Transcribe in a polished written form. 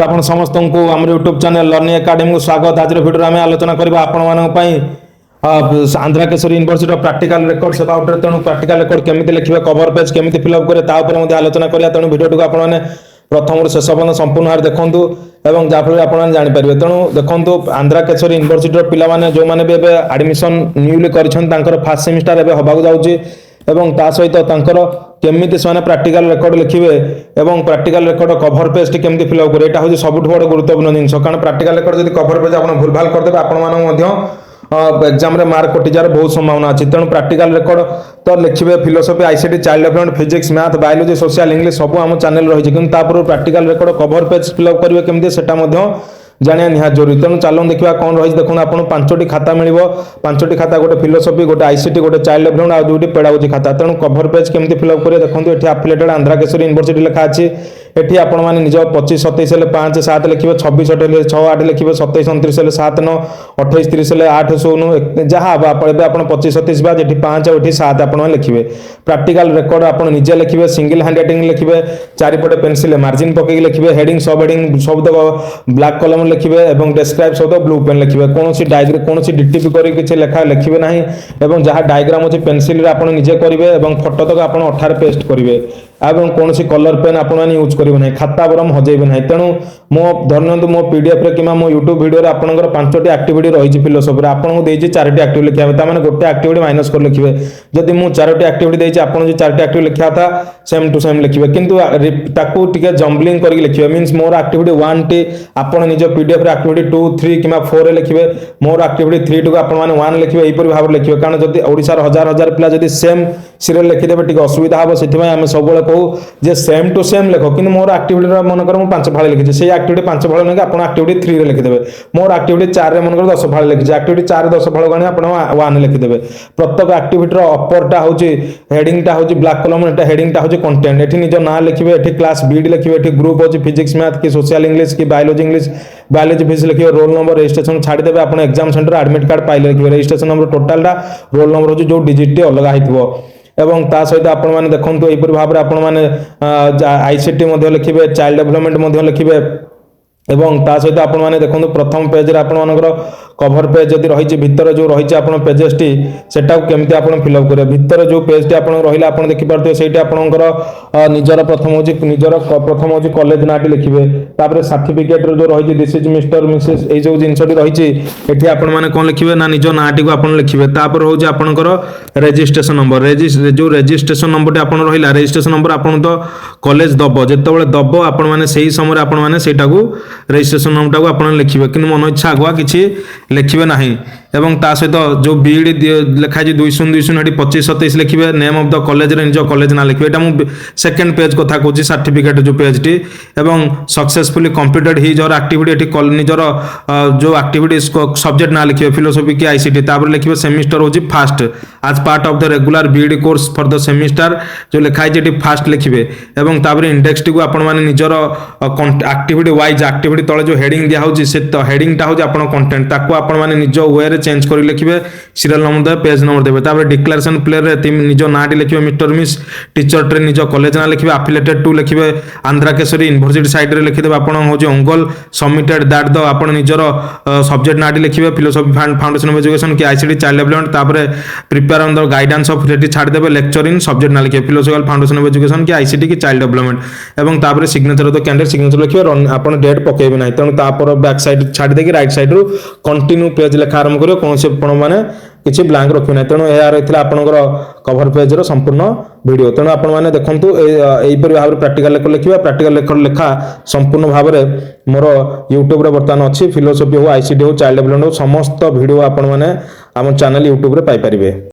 ଆପଣ ସମସ୍ତଙ୍କୁ ଆମର ୟୁଟ୍ୟୁବ ଚ୍ୟାନେଲ ଲର୍ଣ୍ଣିଂ ଏକାଡେମୀକୁ ସ୍ୱାଗତ। ଆଜିର ଭିଡ଼ିଓରେ ଆମେ ଆଲୋଚନା କରିବା ଆପଣମାନଙ୍କ ପାଇଁ Andhra Kesari university practical record सेवा उठे तेणु प्रैक्टिकल रेकर्ड केमिति लिखिबे कवर पेज केमिति फिलअप करे ता ऊपर मध्ये आलोचना करिया। तेणु वीडियो को आपने प्रथम शेष पर्यंत संपूर्ण भाव देखंतु एवं जाफल आप जानि पारिबे। तेणु देखंतु आंध्रा केशरी यूनिवर्सिटी पिला माने जो माने भी एडमिशन न्यूली करिसन तांकर फर्स्ट सेमिस्टर एबे होबाक जाउची एवं ता सहित तांकर केमिति से प्रैक्टिकल रेकर्ड लिखिबे एवं प्रैक्टिकल रेकर्ड कवर पेज टी केमिति फिलअप करे एटा होची सबुठ बड़ गुरुत्वपूर्ण जिंस। कारण प्रैक्टिकल रेकर्ड जदि कवर पेज आपण भूल भाल करदेबे आपण मानक मध्य एग्जाम रे मार्क कटि जार बहुत संभावना अछि। तेणु प्रैक्टिकल रेकर्ड तो लिखिबे philosophy ICT child development physics math biology social English सब हम चैनल रही किंतु तापर practical record cover page fill up करिवे केमिति सेटा मध्य जानिया निहात जरूरी। तेणु चलो देखा कौन रही देखो आपको पांचटी खाता मिल पांचटी खाता गोटे फिलोसफी गोटे आईसीटी गोटे चाइल्ड डेवलपमेंट और दुईटी पेडागोजी खाता। तेणु कवर पेज केमिति फिलअप करेंगे देखो ये एफिलिएटेड आंध्रा केशरी यूनिवर्सिटी लिखा अच्छी एटी आपण मैंने निज 25 27 हेल्ले 5 7 लिखे 26 8 6 8 लिखे 27 29 हेल्ले 7 9 28 30 हेल्ले 8 16 जहाँ आप 25 27 बाद ये 5 और 7 आपण लिखे। प्रैक्टिकल रेकर्ड आप निजे लिखे सिंगल हैंड राइटिंग लिखे चारिपटे पेंसिल मार्जिन पकई लिखे हेडिंग सब हेडिंग सब ब्लैक कलम लिखे और डेस्क्राइब सब ब्लू पेन लिखे कौन डायग्राम कौन डीटीपी कर लेखा लिखे ना और जहाँ डायग्राम अच्छे पेनसिल आप निजे करेंगे और फोटो तक आप अठार पेस्ट करेंगे और कौन कलर पेन आप यूज करेंगे ना खाता बरम हजेबे ना। तेणु मो धरनु मो पीडीएफ रे कि मो यूट्यूब वीडियो आपंकर 5टी एक्टिविटी रही फिलोसफी आपको देती 4टी एक्टिविटी लिखा मैंने गोटे एक्टिविटी माइनस कर लिखे जदि मुझे 4टी एक्टिविटी देती आपको जो 4टी एक्टिविटी लिखा था सेम टू सेम लिखे किंतु ताकू टिके जम्बलिंग करके लिखे मीन्स मोर एक्टिविटी 1 टी आप निज पीडीएफ रे एक्टिविटी 2 3 कि 4 रे लिखे मोर एक्टिविटी 3 टू आप 1 लिखे यहीपर भाव लिखे। कारण जब ओडिशार हजार हजार पिला जदि सेम सीरियल लिखिदेवे टिके असुविधा हम से आम सब कहू जे सेम टू सेम लिख कि मोर एक्टिविटी मनकर मुझे 5 फाड़ी लिखी से एक्टिविटी 5 फाड़ी नहीं आप एक्टिविटी 3 रे लिखिदेवे मोर एक्टिविटी 4 रे मनकर 10 फाड़ी लिखी एक्टिविटी 4 10 फाड़ गणी आप 1 लिखिदेवे। प्रत्येक एक्टिविटी अपरटा हूँ हेडिंगटा हूँ ब्लैक कलम एटा हेडिंगटा हूँ कंटेंट एठी निज ना लिखिबे एठी क्लास बीड लिखिबे एठी ग्रुप होची फिजिक्स मैथ की सोशल इंग्लिश की बायोलॉजी फिजिक्स लिखिबे रोल नंबर रजिस्ट्रेशन छाड़ी देबे आपण एग्जाम सेंटर एडमिट कार्ड पाइले लिखिबे रजिस्ट्रेशन नंबर टोटलटा रोल नंबर होची जो डिजिट टी अलग आइथिबो एवं ता सहित आपण माने देखंतु एपर भाबरे आपण माने आईसीटी मध्ये लिखिबे चाइल्ड डेवलपमेंट मध्ये लिखिबे एवं ता सहित आपण माने देखंतु प्रथम पेज रे आपण मानकर कवर पेज जदि रही भितर जो रही आपण पेजेस टी सेटा केमती आपण फिलअप करे भितर जो पेज टी आपण रहिला आपण देखि पारते सेठी आपणकर निजर प्रथम होची कॉलेज नाटी लिखिबे तापर सर्टिफिकेट रो जो रही this is mister Mrs A जो जिंसटी रही एठी आपण माने कोन लिखिबे ना निज नाटी को आपण लिखिबे तापर होची आपणकर रजिस्ट्रेशन नंबर जो रजिस्ट्रेशन नंबर टी आपण रहिला रजिस्ट्रेशन नंबर आपण तो कॉलेज दबो जेतेबेले दबो आपण माने सेही समय आपण माने सेटा को रजिस्ट्रेशन नंबर को आपण लिखिबे कि मन इच्छा आगुआ किछि लिखिबे नाही एवं ता सहित जो बीड लिखा 2 25 27 लिखिबे नेम ऑफ द कॉलेज रे निज कॉलेज ना लिखिबे एटा मु सेकंड पेज कथा कहूची सर्टिफिकेट जो पेज टी एवं सक्सेसफुली कंप्लीटेड हिज और एक्टिविटी एठी निजर जो एक्टिविटी सब्जेक्ट ना लिखिबे फिलोसफी की आईसीटी तापर लिखिबे सेमिस्टर होची फर्स्ट आज part of the regular Beed course for the semester जो लिखा है फर्स्ट लिखिबे एवं तापर इंडेक्स टी को आपण माने निजर एक्टिविटी वाइज एक्टिविटी तळे जो हेडिंग दिया होची से हेडिंग टा होची आपण कंटेंट ताको आपण माने निज वे रे चेंज कर लिखिबे सीरियल नंबर देबे पेज नंबर देबे तापर डिक्लेरेशन प्लेयर रे निज नाटी लिखिबे मिस्टर मिस टीचर ट्रे निज कॉलेज ना लिखिबे एफिलिएटेड टू लिखिबे आंध्रा केशरी यूनिवर्सिटी साइड रे लिखिदेबे आपण होची अंगल सबमिटेड दैट द आपण निजर सब्जेक्ट नाटी लिखिबे फिलोसफी फाउंडेशन ऑफ एजुकेशन की आईसीटी चाइल्ड डेवलपमेंट तापर prepare on the guidance of रेडी छाड़ देबे लेक्चर इन सब्जेक्ट ना लिखिबे फिलोसफिकल फाउंडेशन ऑफ एजुकेशन की आईसीटी की चाइल्ड डेवलपमेंट एवं तापर सिग्नेचर द कैंडिडेट सिग्नेचर लिखिबे आपण डेट पकेबे नाही तेणु तापर बैक साइड छाड़ देकी राइट साइड रू कंटिन्यू पेज लेखा आरंभ करियो कौन से आपण माने किछि ब्लैंक रखियो नाही तेणु या रहितला आपनकर कवर पेज रो संपूर्ण वीडियो तेणु आपण माने देखंतु एई पर भाबरे प्रैक्टिकल लेखा लिखिबा प्रैक्टिकल लेखा संपूर्ण भाबरे मोर YouTube रे वर्तमान अछि फिलोसफी हो आईसीटी हो चाइल्ड डेवलपमेंट हो समस्त वीडियो आपण माने हम चैनल YouTube रे पाई परिबे।